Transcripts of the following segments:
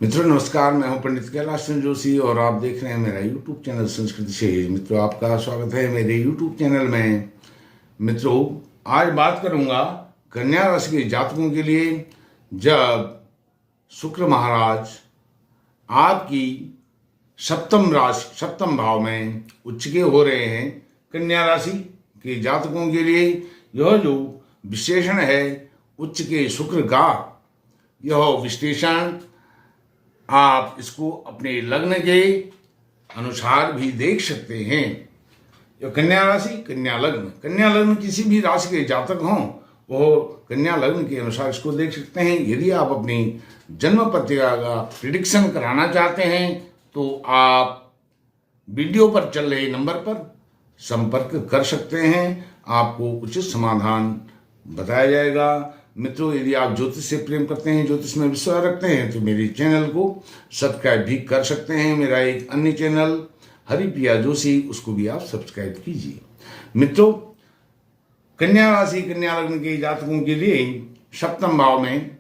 मित्रों नमस्कार, मैं हूं पंडित कैलाश चंद्र जोशी और आप देख रहे हैं मेरा यूट्यूब चैनल संस्कृति से। मित्रों आपका स्वागत है मेरे यूट्यूब चैनल में। मित्रों आज बात करूंगा कन्या राशि के जातकों के लिए। जब शुक्र महाराज आपकी सप्तम भाव में उच्च के हो रहे हैं, कन्या राशि के जातकों के लिए यह जो विशेषण है उच्च के शुक्र का, यह विश्लेषण आप इसको अपने लग्न के अनुसार भी देख सकते हैं। यह कन्या राशि कन्या लग्न किसी भी राशि के जातक हों वो कन्या लग्न के अनुसार इसको देख सकते हैं। यदि आप अपनी जन्म पत्रिका का प्रिडिक्शन कराना चाहते हैं तो आप वीडियो पर चल रहे नंबर पर संपर्क कर सकते हैं, आपको उचित समाधान बताया जाएगा। मित्रों यदि आप ज्योतिष से प्रेम करते हैं, ज्योतिष में विश्वास रखते हैं तो मेरे चैनल को सब्सक्राइब भी कर सकते हैं। मेरा एक अन्य चैनल हरिप्रिया जोशी, उसको भी आप सब्सक्राइब कीजिए। मित्रों कन्या राशि कन्या लग्न के जातकों के लिए सप्तम भाव में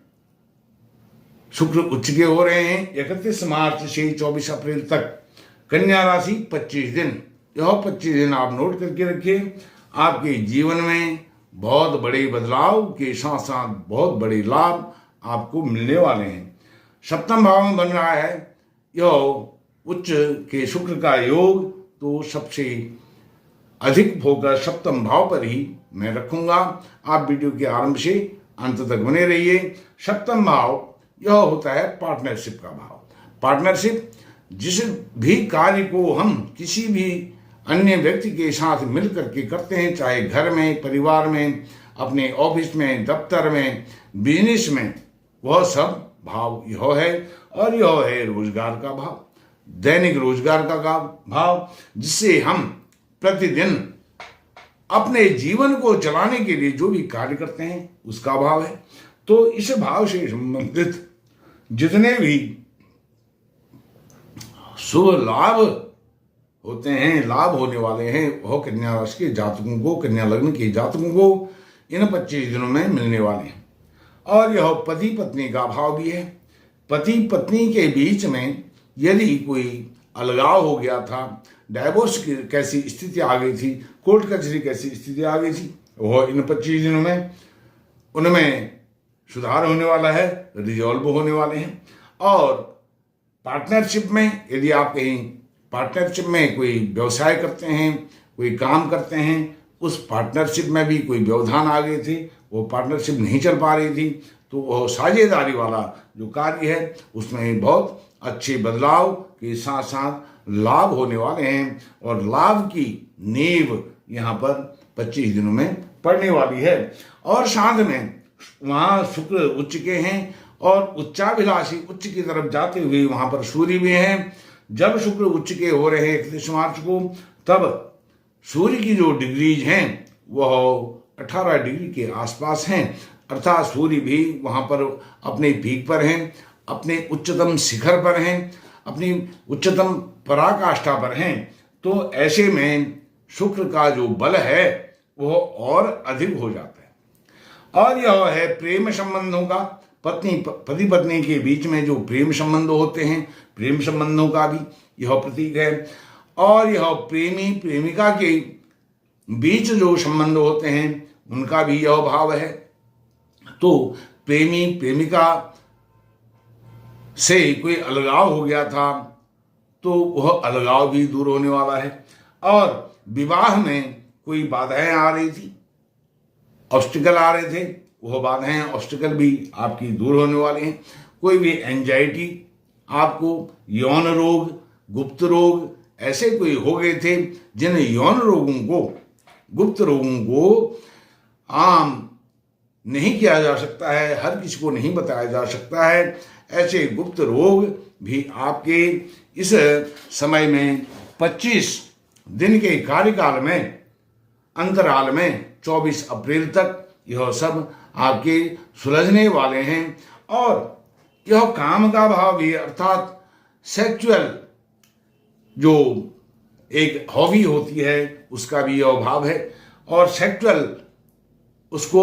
शुक्र उच्च के हो रहे हैं 31 मार्च से 24 अप्रैल तक। कन्या राशि 25 दिन, यह 25 दिन आप नोट करके रखिए। आपके जीवन में बहुत बड़े बदलाव के साथ साथ बहुत बड़े लाभ आपको मिलने वाले हैं। सप्तम भाव में बन रहा है यह उच्च के शुक्र का योग, तो सबसे अधिक फोकस सप्तम भाव पर ही मैं रखूंगा। आप वीडियो के आरंभ से अंत तक बने रहिए। सप्तम भाव यह होता है पार्टनरशिप का भाव। पार्टनरशिप, जिस भी कार्य को हम किसी भी अन्य व्यक्ति के साथ मिल करके करते हैं, चाहे घर में, परिवार में, अपने ऑफिस में, दफ्तर में, बिजनेस में, वह सब भाव यह है। और यह है रोजगार का भाव, दैनिक रोजगार का भाव, जिससे हम प्रतिदिन अपने जीवन को चलाने के लिए जो भी कार्य करते हैं उसका भाव है। तो इस भाव से संबंधित जितने भी शुभ लाभ होते हैं, लाभ होने वाले हैं, वह कन्या राशि के जातकों को, कन्या लग्न के जातकों को इन 25 दिनों में मिलने वाले हैं। और यह पति पत्नी का भाव भी है। पति पत्नी के बीच में यदि कोई अलगाव हो गया था, डाइवोर्स की कैसी स्थिति आ गई थी, कोर्ट कचहरी कैसी स्थिति आ गई थी, वह इन 25 दिनों में उनमें सुधार होने वाला है, रिजॉल्व होने वाले हैं। और पार्टनरशिप में यदि आप कहीं पार्टनरशिप में कोई व्यवसाय करते हैं, कोई काम करते हैं, उस पार्टनरशिप में भी कोई व्यवधान आ गए थे, वो पार्टनरशिप नहीं चल पा रही थी, तो वह साझेदारी वाला जो कार्य है उसमें बहुत अच्छे बदलाव के साथ साथ लाभ होने वाले हैं। और लाभ की नींव यहाँ पर 25 दिनों में पड़ने वाली है। और साथ में वहाँ शुक्र उच्च के हैं और उच्चाभिलाषी उच्च की तरफ जाते हुए वहाँ पर सूर्य भी हैं। जब शुक्र उच्च के हो रहे हैं 31 मार्च को, तब सूर्य की जो डिग्रीज हैं वह 18 डिग्री के आसपास हैं, अर्थात सूर्य भी वहां पर अपने पीक पर हैं, अपने उच्चतम शिखर पर हैं, अपनी उच्चतम पराकाष्ठा पर हैं। तो ऐसे में शुक्र का जो बल है वह और अधिक हो जाता है। और यह है प्रेम संबंधों का, पति पत्नी के बीच में जो प्रेम संबंध होते हैं, प्रेम संबंधों का भी यह प्रतीक है। और यह प्रेमी प्रेमिका के बीच जो संबंध होते हैं उनका भी यह भाव है। तो प्रेमी प्रेमिका से कोई अलगाव हो गया था तो वह अलगाव भी दूर होने वाला है। और विवाह में कोई बाधाएं आ रही थी, ऑब्स्टिकल आ रहे थे, वह बाधाएं ऑब्स्टिकल भी आपकी दूर होने वाले हैं। कोई भी एंजाइटी आपको, यौन रोग, गुप्त रोग ऐसे कोई हो गए थे जिन यौन रोगों को, गुप्त रोगों को आम नहीं किया जा सकता है, हर किसी को नहीं बताया जा सकता है, ऐसे गुप्त रोग भी आपके इस समय में 25 दिन के कार्यकाल में, अंतराल में 24 अप्रैल तक यह सब आपके सुलझने वाले हैं। और यह काम का भाव भी, अर्थात सेक्सुअल जो एक हॉबी होती है उसका भी यह भाव है। और सेक्सुअल उसको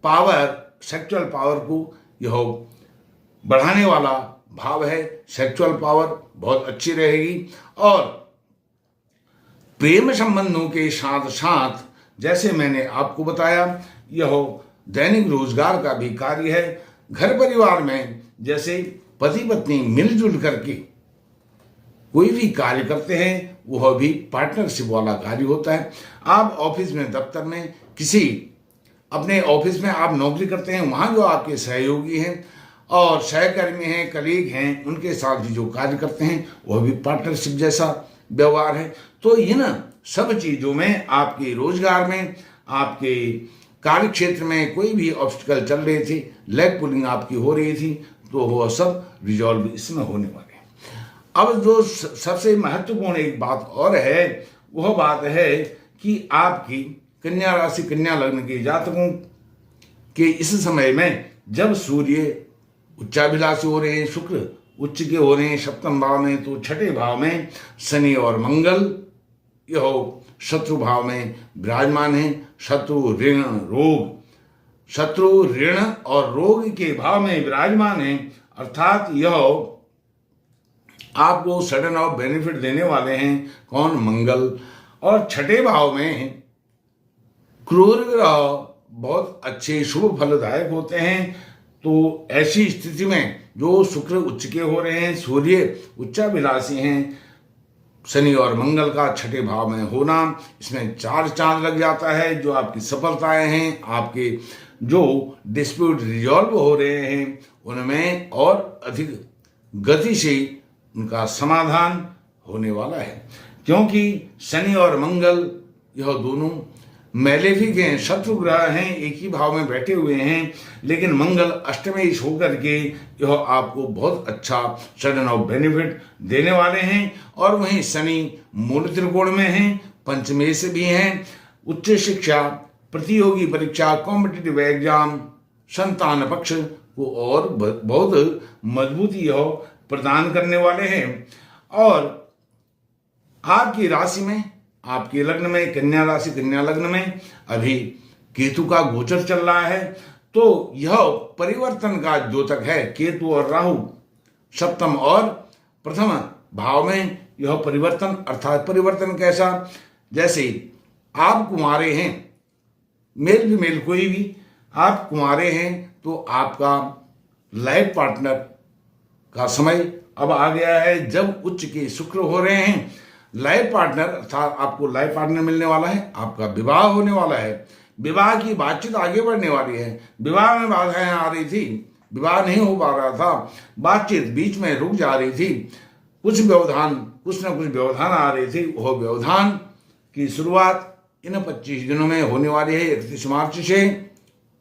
पावर, सेक्सुअल पावर को यह बढ़ाने वाला भाव है, सेक्सुअल पावर बहुत अच्छी रहेगी। और प्रेम संबंधों के साथ साथ जैसे मैंने आपको बताया, यह दैनिक रोजगार का भी कार्य है। घर परिवार में जैसे पति पत्नी मिलजुल करके कोई भी कार्य करते हैं, वह भी पार्टनरशिप वाला कार्य होता है। आप ऑफिस में, दफ्तर में, किसी अपने ऑफिस में आप नौकरी करते हैं, वहाँ जो आपके सहयोगी हैं और सहकर्मी हैं, कलीग हैं, उनके साथ भी जो कार्य करते हैं, वह भी पार्टनरशिप जैसा व्यवहार है। तो इन सब चीज़ों में, आपके रोजगार में, आपके कार्य क्षेत्र में कोई भी ऑब्स्टिकल चल रहे थे, लेग पुलिंग आपकी हो रही थी, तो वह सब रिजॉल्व इसमें होने वाले हैं। अब जो सबसे महत्वपूर्ण एक बात और है, वह बात है कि आपकी कन्या राशि, कन्या लग्न के जातकों के इस समय में जब सूर्य उच्चाभिलाषी हो रहे हैं, शुक्र उच्च के हो रहे हैं सप्तम भाव में, तो छठे भाव में शनि और मंगल यह शत्रु भाव में विराजमान है। शत्रु ऋण रोग, शत्रु ऋण और रोग के भाव में विराजमान है, अर्थात यह आपको सडन ऑफ बेनिफिट देने वाले हैं। कौन? मंगल। और छठे भाव में क्रूर ग्रह बहुत अच्छे शुभ फलदायक होते हैं। तो ऐसी स्थिति में जो शुक्र उच्च के हो रहे हैं, सूर्य उच्चाभिलाषी हैं, शनि और मंगल का छठे भाव में होना, इसमें 4 चांद लग जाता है। जो आपकी सफलताएं हैं, आपके जो डिस्प्यूट रिजॉल्व हो रहे हैं, उनमें और अधिक गति से उनका समाधान होने वाला है। क्योंकि शनि और मंगल यह दोनों मैलेफिक हैं, शत्रु ग्रह हैं, एक ही भाव में बैठे हुए हैं, लेकिन मंगल अष्टमेश होकर के यह आपको बहुत अच्छा सडन ऑफ बेनिफिट देने वाले हैं। और वहीं शनि मूल त्रिकोण में हैं, पंचमेश भी हैं, उच्च शिक्षा, प्रतियोगी परीक्षा, कॉम्पिटिटिव एग्जाम, संतान पक्ष को और बहुत मजबूती यह प्रदान करने वाले हैं। और आपकी राशि में, आपके लग्न में, कन्या राशि कन्या लग्न में अभी केतु का गोचर चल रहा है, तो यह परिवर्तन का द्योतक है। केतु और राहु सप्तम और प्रथम भाव में यह परिवर्तन, अर्थात परिवर्तन कैसा? जैसे आप कुंवारे हैं, मेल फीमेल कोई भी, आप कुंवारे हैं तो आपका लाइफ पार्टनर का समय अब आ गया है जब उच्च के शुक्र हो रहे हैं। लाइफ पार्टनर अर्थात आपको लाइफ पार्टनर मिलने वाला है, आपका विवाह होने वाला है, विवाह की बातचीत आगे बढ़ने वाली है। विवाह में बाधाएं आ रही थी, विवाह नहीं हो पा रहा था, बातचीत बीच में रुक जा रही थी, कुछ व्यवधान, कुछ ना कुछ व्यवधान आ रहे थे, वह व्यवधान की शुरुआत इन 25 दिनों में होने वाली है, 31 मार्च से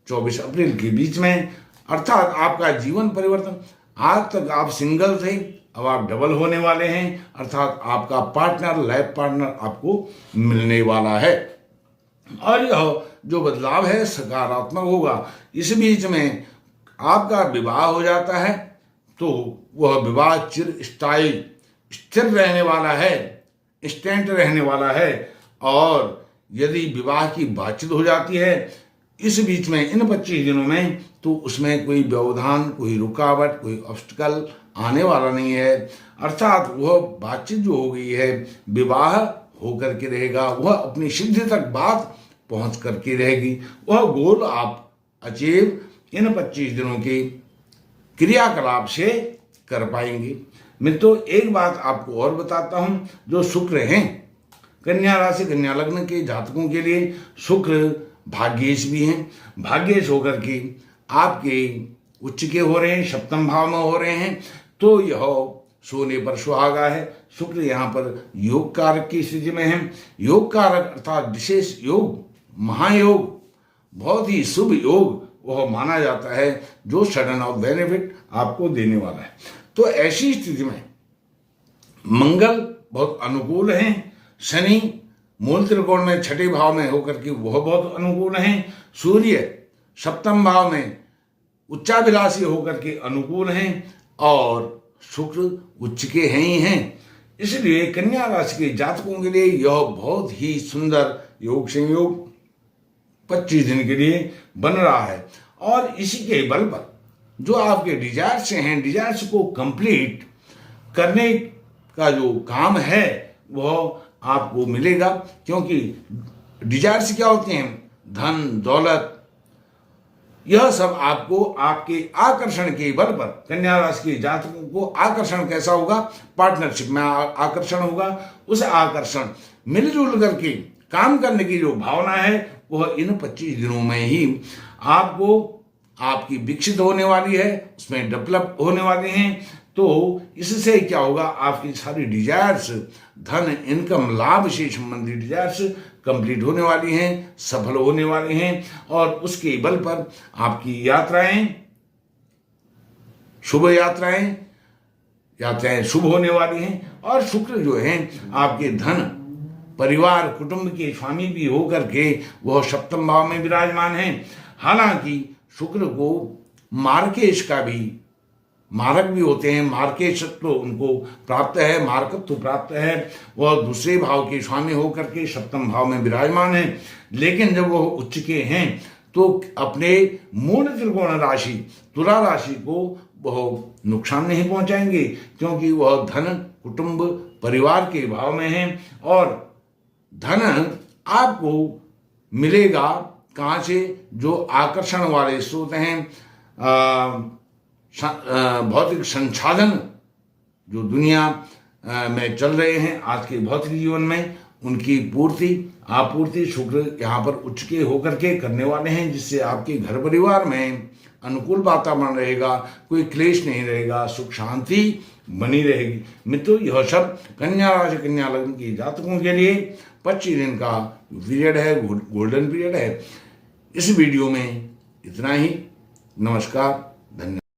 24 अप्रैल के बीच में। अर्थात आपका जीवन परिवर्तन, आज तक आप सिंगल थे, अब आप डबल होने वाले हैं, अर्थात आपका पार्टनर, लाइफ पार्टनर आपको मिलने वाला है। और यह जो बदलाव है सकारात्मक होगा। इस बीच में आपका विवाह हो जाता है तो वह विवाह चिरस्थायी, स्थिर रहने वाला है, इंस्टेंट रहने वाला है। और यदि विवाह की बातचीत हो जाती है इस बीच में, इन 25 दिनों में, तो उसमें कोई व्यवधान, कोई रुकावट, कोई ऑब्स्टिकल आने वाला नहीं है। अर्थात वह बातचीत जो हो गई है, विवाह होकर के रहेगा, वह अपनी सिद्धि तक बात पहुंच करके रहेगी। वह गोल आप अचीव इन 25 दिनों के क्रियाकलाप से कर पाएंगे। मित्रों, एक बात आपको और बताता हूं, जो शुक्र हैं कन्या राशि कन्या लग्न के जातकों के लिए शुक्र भाग्येश भी हैं। भाग्येश होकर के आपके उच्च के हो रहे हैं, सप्तम भाव में हो रहे हैं, तो यह सोने पर सुहागा है। शुक्र यहाँ पर योग कारक की स्थिति में है। योग कारक अर्थात विशेष योग, महायोग, बहुत ही शुभ योग वह माना जाता है, जो सडन ऑफ बेनिफिट आपको देने वाला है। तो ऐसी स्थिति में मंगल बहुत अनुकूल हैं, शनि मूल त्रिकोण में छठे भाव में होकर के वह बहुत अनुकूल हैं, सूर्य सप्तम भाव में उच्चाभिलाषी होकर के अनुकूल हैं, और शुक्र उच्च के हैं ही हैं। इसलिए कन्या राशि के जातकों के लिए यह बहुत ही सुंदर योग संयोग 25 दिन के लिए बन रहा है। और इसी के बल पर जो आपके डिजायर्स हैं, डिजायर्स को कंप्लीट करने का जो काम है वह आपको मिलेगा। क्योंकि डिजायर्स क्या होते हैं? धन, दौलत, यह सब आपको आपके आकर्षण के बल पर, कन्या राशि के जातकों को आकर्षण कैसा होगा? पार्टनरशिप में आकर्षण होगा। उस आकर्षण मिलजुल करके काम करने की जो भावना है वह इन 25 दिनों में ही आपको आपकी विकसित होने वाली है, उसमें डेवलप होने वाले हैं। तो इससे क्या होगा? आपकी सारी डिजायर्स, धन, इनकम, लाभ से संबंधित डिजायर्स कंप्लीट होने वाली हैं, सफल होने वाले हैं, और उसके बल पर आपकी यात्राएं, शुभ यात्राएं शुभ होने वाली हैं। और शुक्र जो है आपके धन, परिवार, कुटुंब के स्वामी भी होकर के वह सप्तम भाव में विराजमान है। हालांकि शुक्र को मार्केश का भी, मारक भी होते हैं, मार्केशत्व उनको प्राप्त है, मार्कत्व प्राप्त है, वह दूसरे भाव के स्वामी होकर के सप्तम भाव में विराजमान है। लेकिन जब वह उच्च के हैं तो अपने मूल त्रिकोण राशि तुला राशि को वह नुकसान नहीं पहुंचाएंगे, क्योंकि वह धन, कुटुंब, परिवार के भाव में है। और धन आपको मिलेगा कहाँ से? जो आकर्षण वाले स्रोत हैं, भौतिक संसाधन जो दुनिया में चल रहे हैं आज के भौतिक जीवन में, उनकी आपूर्ति शुक्र यहाँ पर उच्च के होकर के करने वाले हैं, जिससे आपके घर परिवार में अनुकूल वातावरण रहेगा, कोई क्लेश नहीं रहेगा, सुख शांति बनी रहेगी। मित्रों, यह सब कन्या राशि, कन्या लग्न के जातकों के लिए 25 दिन का पीरियड है, गोल्डन पीरियड है। इस वीडियो में इतना ही। नमस्कार।